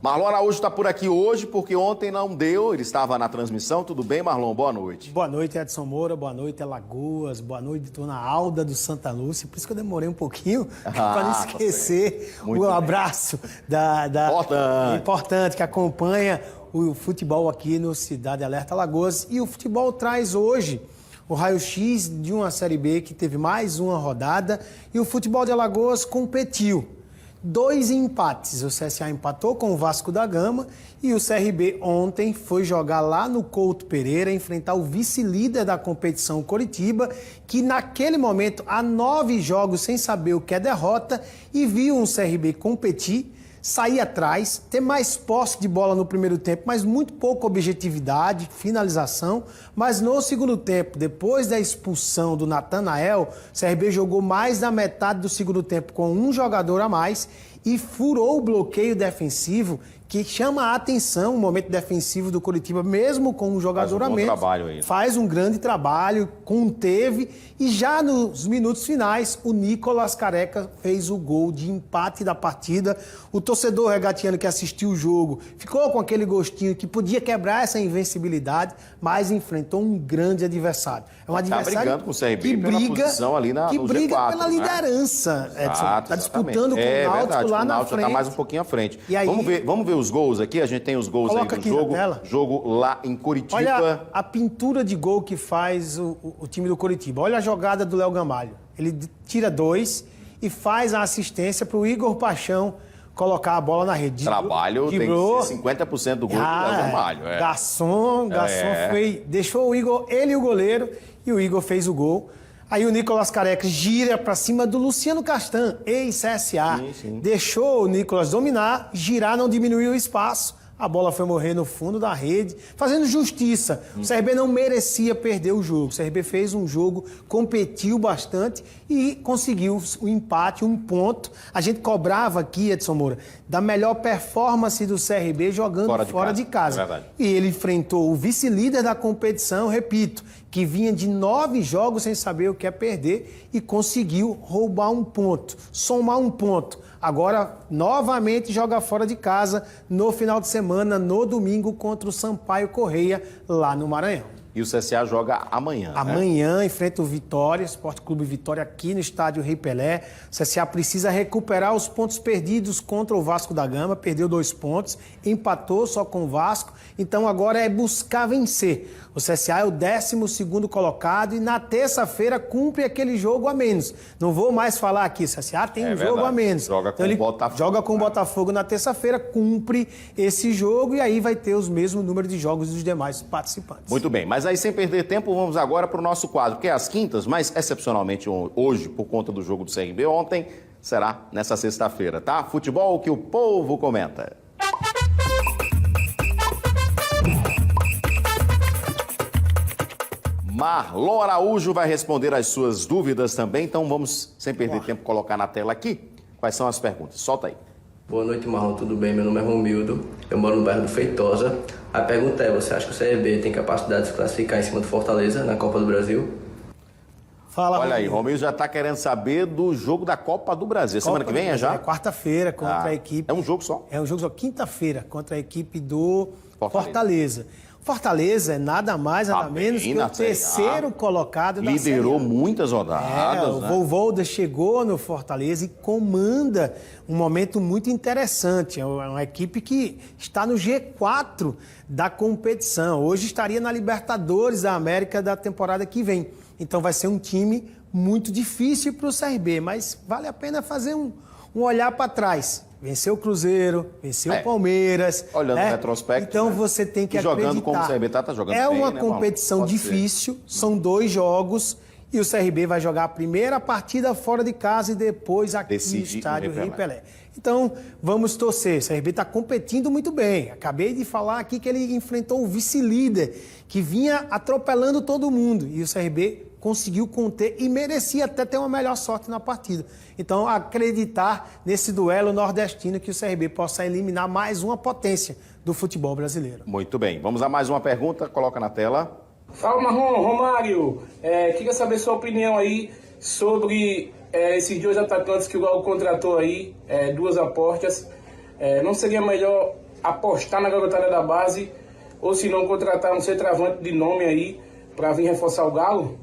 Marlon Araújo está por aqui hoje porque ontem não deu, ele estava na transmissão. Tudo bem, Marlon? Boa noite. Boa noite, Edson Moura. Boa noite, Alagoas. Boa noite, dona Alda do Santa Lúcia. Por isso que eu demorei um pouquinho, para não esquecer o abraço importante que acompanha o futebol aqui no Cidade Alerta Alagoas. E o futebol traz hoje o raio-x de uma Série B que teve mais uma rodada e o futebol de Alagoas competiu. 2 empates, o CSA empatou com o Vasco da Gama e o CRB ontem foi jogar lá no Couto Pereira, enfrentar o vice-líder da competição Coritiba, que naquele momento há 9 jogos sem saber o que é derrota e viu um CRB competir, sair atrás, ter mais posse de bola no primeiro tempo, mas muito pouca objetividade, finalização. Mas no segundo tempo, depois da expulsão do Natanael, o CRB jogou mais da metade do segundo tempo com um jogador a mais e furou o bloqueio defensivo, que chama a atenção o momento defensivo do Coritiba, mesmo com um jogador a menos. Faz um grande trabalho, conteve, e já nos minutos finais, o Nicolas Careca fez o gol de empate da partida. O torcedor regatiano que assistiu o jogo ficou com aquele gostinho que podia quebrar essa invencibilidade, mas enfrentou um grande adversário. É um adversário brigando com o CRB que briga, ali que briga G4, pela liderança, Edson. Está disputando com o Náutico lá na frente. Está mais um pouquinho à frente. E aí, vamos ver os gols aqui. A gente tem os gols aí do jogo. Jogo lá em Coritiba. Olha a pintura de gol que faz o time do Coritiba. Olha a jogada do Léo Gamalho. Ele tira 2 e faz a assistência para o Igor Paixão colocar a bola na rede. Trabalho tem que ser 50% do gol do Léo Gamalho. Garçom deixou o Igor, ele e o goleiro, e o Igor fez o gol. Aí o Nicolas Careca gira para cima do Luciano Castan, ex-CSA. Deixou o Nicolas dominar, girar, não diminuiu o espaço. A bola foi morrer no fundo da rede, fazendo justiça. O CRB não merecia perder o jogo. O CRB fez um jogo, competiu bastante e conseguiu o empate, 1 ponto. A gente cobrava aqui, Edson Moura, da melhor performance do CRB jogando fora de casa. É verdade. E ele enfrentou o vice-líder da competição, repito, que vinha de 9 jogos sem saber o que é perder e conseguiu roubar 1 ponto, somar 1 ponto. Agora, novamente, joga fora de casa no final de semana, no domingo, contra o Sampaio Correia, lá no Maranhão. E o CSA joga amanhã, Amanhã, enfrenta o Vitória, Esporte Clube Vitória, aqui no estádio Rei Pelé. O CSA precisa recuperar os pontos perdidos contra o Vasco da Gama, perdeu 2 pontos, empatou só com o Vasco, então agora é buscar vencer. O CSA é o 12º colocado e na terça-feira cumpre aquele jogo a menos. Não vou mais falar aqui, o CSA tem jogo a menos. Joga com o Botafogo. Joga com o Botafogo na terça-feira, cumpre esse jogo e aí vai ter os mesmos números de jogos dos demais participantes. Muito bem, mas aí sem perder tempo, vamos agora para o nosso quadro, que é às quintas, mas excepcionalmente hoje, por conta do jogo do CRB ontem, será nessa sexta-feira, tá? Futebol que o povo comenta. Marlon Araújo vai responder as suas dúvidas também, então vamos, sem perder tempo, colocar na tela aqui. Quais são as perguntas? Solta aí. Boa noite, Marlon, tudo bem? Meu nome é Romildo, eu moro no bairro do Feitosa. A pergunta é, você acha que o CRB tem capacidade de se classificar em cima do Fortaleza na Copa do Brasil? Fala, olha aí, Romildo já está querendo saber do jogo da Copa do Brasil. Semana que vem é já? É quarta-feira contra a equipe... É um jogo só? É um jogo só, quinta-feira, contra a equipe do Fortaleza. Fortaleza é nada mais, nada menos que o terceiro colocado da Série A. Liderou muitas rodadas. O Voivoda chegou no Fortaleza e comanda um momento muito interessante. É uma equipe que está no G4 da competição. Hoje estaria na Libertadores da América da temporada que vem. Então vai ser um time muito difícil para o CRB, mas vale a pena fazer um olhar para trás. Venceu o Cruzeiro, venceu o Palmeiras. Olhando no retrospecto. Então você tem que acreditar. Jogando como o CRB tá jogando bem, é uma competição difícil, são 2 jogos e o CRB vai jogar a primeira partida fora de casa e depois aqui no estádio Rei Pelé. Então vamos torcer, o CRB está competindo muito bem. Acabei de falar aqui que ele enfrentou o vice-líder que vinha atropelando todo mundo e o CRB conseguiu conter e merecia até ter uma melhor sorte na partida. Então, acreditar nesse duelo nordestino que o CRB possa eliminar mais uma potência do futebol brasileiro. Muito bem. Vamos a mais uma pergunta. Coloca na tela. Fala, Marlon. Romário. Queria saber sua opinião aí sobre esses 2 atacantes que o Galo contratou aí, 2 apostas. Não seria melhor apostar na garotada da base, ou se não contratar um centroavante de nome aí para vir reforçar o Galo?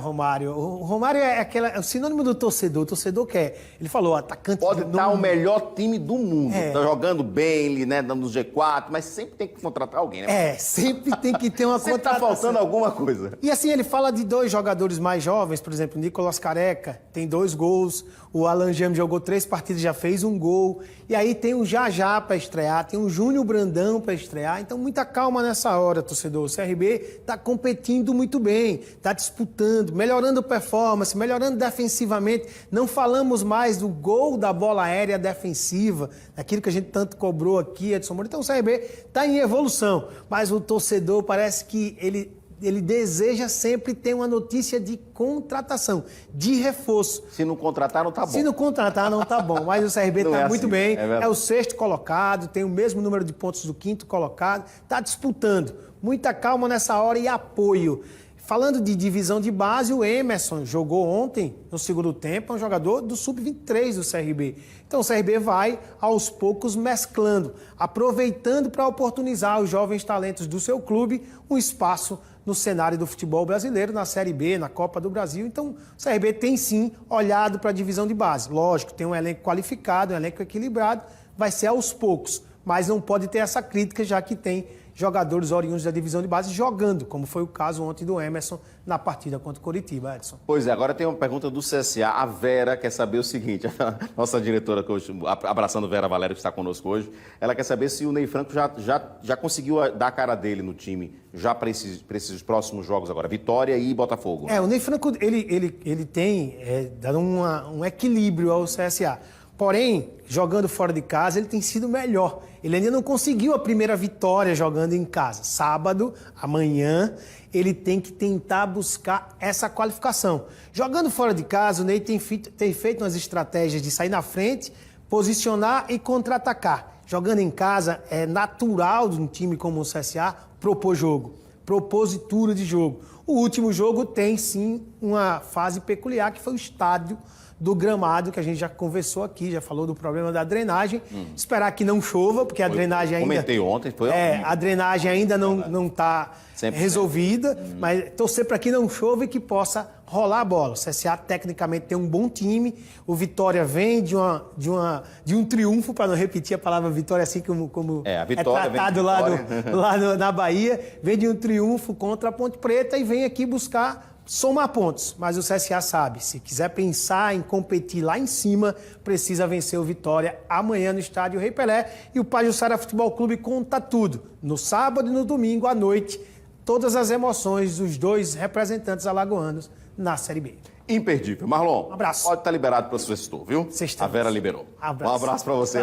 Romário. O Romário é o sinônimo do torcedor. O torcedor quer. Ele falou, atacante Pode do estar o mundo. melhor time do mundo. É. Tá jogando bem, ele, né, no G4, mas sempre tem que contratar alguém, né? Sempre tem que ter uma Sempre tá contratação. faltando alguma coisa. E assim, ele fala de 2 jogadores mais jovens, por exemplo, o Nicolas Careca tem 2 gols, o Alan James jogou 3 partidas, já fez 1 gol. E aí tem o Jajá para estrear, tem o Júnior Brandão para estrear. Então, muita calma nessa hora, torcedor. O CRB está competindo muito bem, está disputando, melhorando performance, melhorando defensivamente. Não falamos mais do gol da bola aérea defensiva, daquilo que a gente tanto cobrou aqui, Edson Moura. Então, o CRB está em evolução, mas o torcedor parece que ele deseja sempre ter uma notícia de contratação, de reforço. Se não contratar, não tá bom. Se não contratar, não tá bom. Mas o CRB Não está é muito assim, bem. é verdade. É o 6º colocado, tem o mesmo número de pontos do 5º colocado. Está disputando. Muita calma nessa hora e apoio. Falando de divisão de base, o Emerson jogou ontem, no segundo tempo, é um jogador do Sub-23 do CRB. Então o CRB vai, aos poucos, mesclando, aproveitando para oportunizar os jovens talentos do seu clube um espaço no cenário do futebol brasileiro, na Série B, na Copa do Brasil. Então o CRB tem sim olhado para a divisão de base. Lógico, tem um elenco qualificado, um elenco equilibrado, vai ser aos poucos, mas não pode ter essa crítica, já que tem jogadores oriundos da divisão de base jogando, como foi o caso ontem do Emerson na partida contra o Coritiba, Edson. Pois é, agora tem uma pergunta do CSA. A Vera quer saber o seguinte, a nossa diretora, abraçando Vera Valério, que está conosco hoje, ela quer saber se o Ney Franco já conseguiu dar a cara dele no time, já para esses próximos jogos agora, Vitória e Botafogo. O Ney Franco, ele tem dado um equilíbrio ao CSA. Porém, jogando fora de casa, ele tem sido melhor. Ele ainda não conseguiu a primeira vitória jogando em casa. Sábado, amanhã, ele tem que tentar buscar essa qualificação. Jogando fora de casa, o Ney tem feito umas estratégias de sair na frente, posicionar e contra-atacar. Jogando em casa, é natural de um time como o CSA propor jogo, propositura de jogo. O último jogo tem, sim, uma fase peculiar, que foi o estádio do gramado, que a gente já conversou aqui, já falou do problema da drenagem. Esperar que não chova, porque a drenagem ainda... Comentei ontem, foi horrível. A drenagem ainda não está resolvida, mas torcer para que não chova e que possa rolar a bola. O CSA tecnicamente tem um bom time, o Vitória vem de um triunfo, para não repetir a palavra vitória assim como a Vitória tratado na Bahia, vem de um triunfo contra a Ponte Preta e vem aqui buscar somar pontos, mas o CSA sabe, se quiser pensar em competir lá em cima, precisa vencer o Vitória amanhã no estádio Rei Pelé, e o Pajuçara Futebol Clube conta tudo, no sábado e no domingo à noite, todas as emoções dos 2 representantes alagoanos na Série B. Imperdível. Marlon, Um abraço. pode estar liberado para o sexto, viu? Sextamos. A Vera liberou. Abraço. Um abraço para você.